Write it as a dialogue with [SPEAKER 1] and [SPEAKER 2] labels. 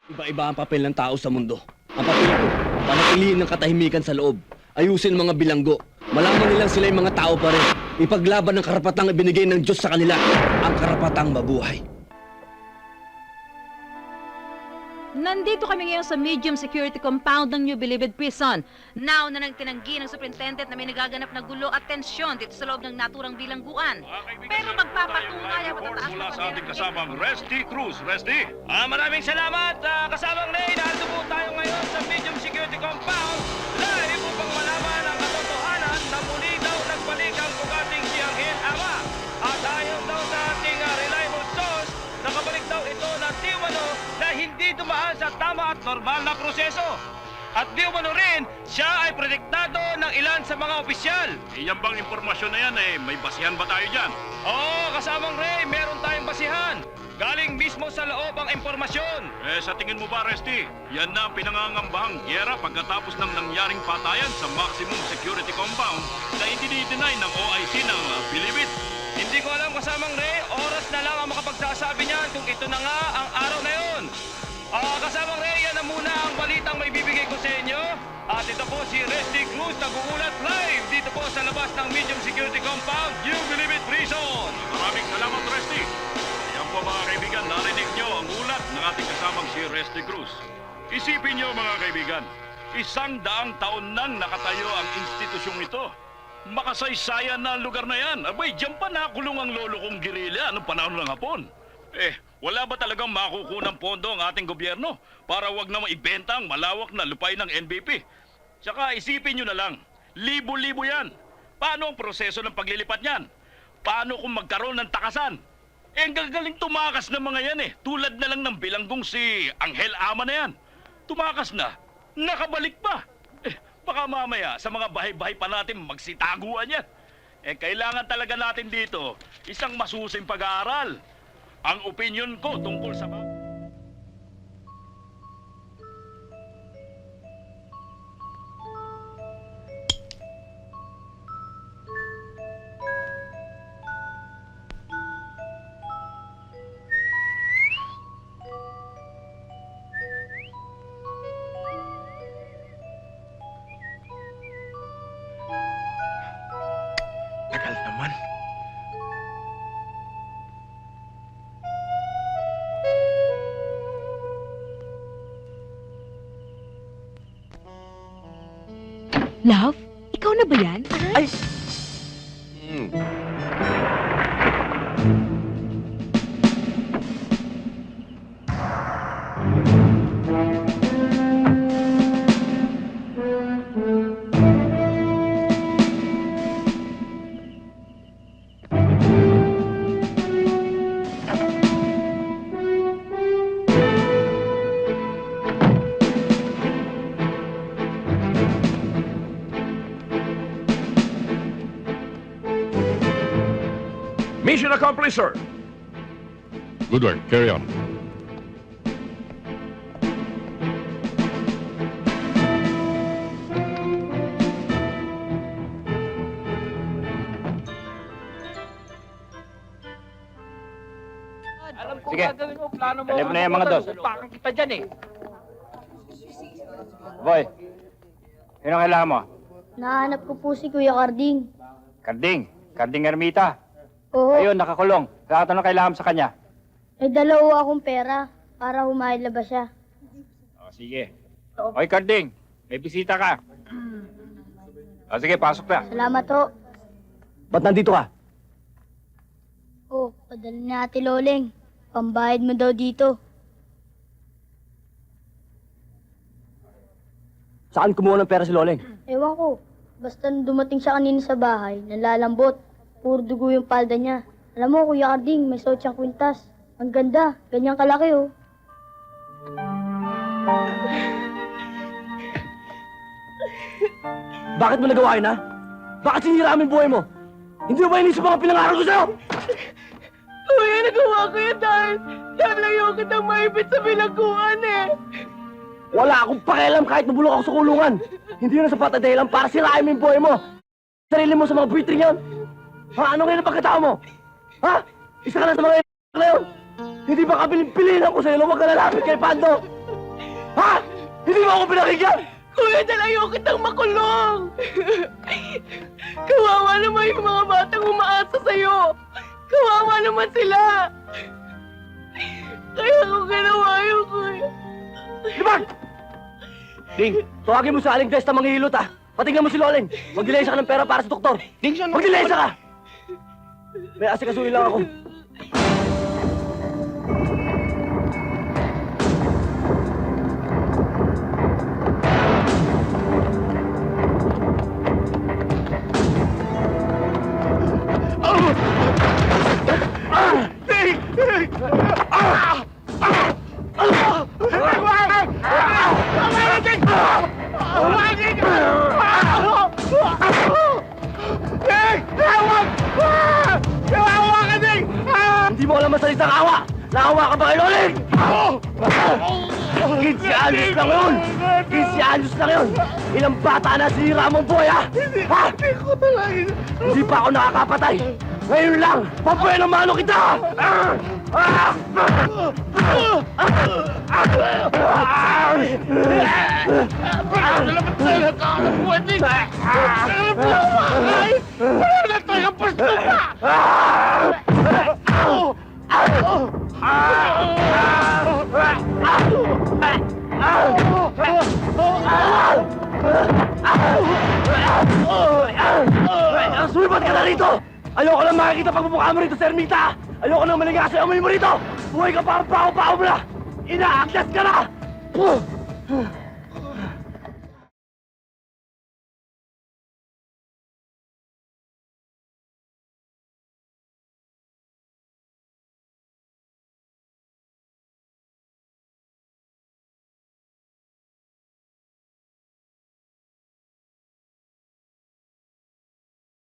[SPEAKER 1] Iba-iba ang papel ng tao sa mundo. Ang papel ko, panatilihin ng katahimikan sa loob. Ayusin mga bilanggo. Malaman nilang sila yung mga tao pa rin. Ipaglaban ng karapatang ibinigay ng Diyos sa kanila. Ang karapatang mabuhay.
[SPEAKER 2] Nandito kami ngayon sa medium security compound ng New Bilibid Prison. Now na nagtinanggi ng superintendent na may nagaganap na gulo at tensyon dito sa loob ng naturang bilangguan. Pero magpapatunay ang matataas
[SPEAKER 3] mula
[SPEAKER 2] na
[SPEAKER 3] sa ating kasamang Resty Cruz. Resty? Maraming salamat, kasamang Ray. Narito po tayo ngayon sa medium security compound. Live upang malaman ang katotohanan na muli daw nagbalik ang pugating si Angel Ama. At ayon daw sa ating reliable source, nakabalik daw ito na di umano na hindi dumaan sa tama at normal na proseso. At di umano rin, siya ay protektado ng ilan sa mga opisyal. Iyan bang impormasyon na yan may basihan ba tayo dyan? Oo, kasamang Ray, meron tayong basihan. Galing mismo sa loob ang impormasyon. Sa tingin mo ba, Resty, yan na ang pinangangambahang gyera pagkatapos ng nangyaring patayan sa maximum security compound na idinideny ng OIC ng Bilibid? Hindi ko alam, kasamang Ray, oras na lang ang makapagsasabi niyan kung ito na nga ang araw na yun. Kasamang Ray, yan na muna ang balitang may bibigay ko sa inyo. At ito po si Resty Cruz, nag-uulat live dito po sa labas ng medium security compound, New Bilibid Prison. Maraming salamat, Resty. Yan po mga kaibigan, narinig nyo ang ulat ng ating kasamang si Resty Cruz. Isipin nyo mga kaibigan, 100 taon nang nakatayo ang institusyong ito. Makasaysayan na ang lugar na yan. Abay, diyan pa nakulong ang lolo kong Guerrilla noong panahon ng Hapon. Wala ba talagang makukunang pondo ang ating gobyerno para wag na maibenta ang malawak na lupain ng NBP? Tsaka isipin nyo na lang, libo-libo yan. Paano ang proseso ng paglilipat niyan? Paano kung magkaroon ng takasan? Ang gagaling tumakas ng mga yan Tulad na lang ng bilanggong si Angel Ama na yan. Tumakas na, nakabalik pa. Baka mamaya sa mga bahay-bahay pa natin magsitaguan yan. Kailangan talaga natin dito isang masusing pag-aaral. Ang opinion ko tungkol sa
[SPEAKER 1] Tagal naman.
[SPEAKER 2] Love? Ikaw na ba yan?
[SPEAKER 1] Ay!
[SPEAKER 4] Mission accomplished, sir.
[SPEAKER 5] Good work. Carry on.
[SPEAKER 3] Alam ko
[SPEAKER 6] Sige.
[SPEAKER 3] gagawin mo, plano mo.
[SPEAKER 6] Alam mo na yan, mga dos.
[SPEAKER 3] Upakan kita dyan
[SPEAKER 6] Boy, yun ang kailangan mo.
[SPEAKER 7] Nahanap ko po si Kuya Carding.
[SPEAKER 6] Karding Ermita.
[SPEAKER 7] Oo,
[SPEAKER 6] Ayun, nakakulong. Lahat ano kailangan mo sa kanya?
[SPEAKER 7] may dalawa akong pera para humailabas siya.
[SPEAKER 6] O, sige. Oy, Karding, may bisita ka. O, sige, pasok na.
[SPEAKER 7] Salamat ho.
[SPEAKER 1] Ba't nandito ka?
[SPEAKER 7] Oh, padala ni Ate Loleng. Pambayad mo daw dito.
[SPEAKER 1] Saan kumuha ng pera si Loleng?
[SPEAKER 7] Ewan ko. Basta nung dumating siya kanina sa bahay, nalalambot. Puro dugo yung palda niya. Alam mo, Kuya Carding, may suot siyang kwintas. Ang ganda. Ganyan kalaki, oh.
[SPEAKER 1] Bakit mo nagawa yun, ha? Bakit sinira ang buhay mo? Hindi mo ba inisip mga pinangarap ko sa'yo?
[SPEAKER 2] Kuya, nagawa ko yan dahil ayaw kitang maipit sa bilangguan
[SPEAKER 1] Wala akong pakialam kahit mabulok ako sa kulungan. Hindi yun ang sapat na dahilan para sirain mo yung buhay mo. Sarili mo sa mga buitring yan. Ha? Ano ngayon ang pagkatao mo? Ha? Isa ka na sa mga na yun. Hindi ba kabilin-piliin ako sa'yo na huwag ka lalapit kay Pando? Ha? Hindi mo ako pinakinggan?
[SPEAKER 8] Kuya, dalayo kitang makulong! Kawawa naman yung mga batang umaasa sa'yo! Kawawa naman sila! Kaya ako ginawa yun, kuya.
[SPEAKER 1] Libag! Ding, tawagin mo sa aling Desta manghihilot ah. Patingnan mo si Loling. Magdilensya ka ng pera para sa doktor. Ding, siya magdilensya ka! May asikasuhin lang ako. Hindi mo alam masalitang awa! Naawa ka ba kay Loling? 15 anyos lang yun! 15 anyos lang yun! Ilang bata na sinira mong buhay, ha? Ha? Hindi pa ako nakakapatay! Ngayon lang! Pabuhay ng mano kita! Sumipat ka na rito! Ayoko lang makikita pagmumukha mo rito, Sir Mita! Ayoko nang maligas sa amoy mo rito! Buhay ka parang pao-pao mo na! Inaaklas ka na!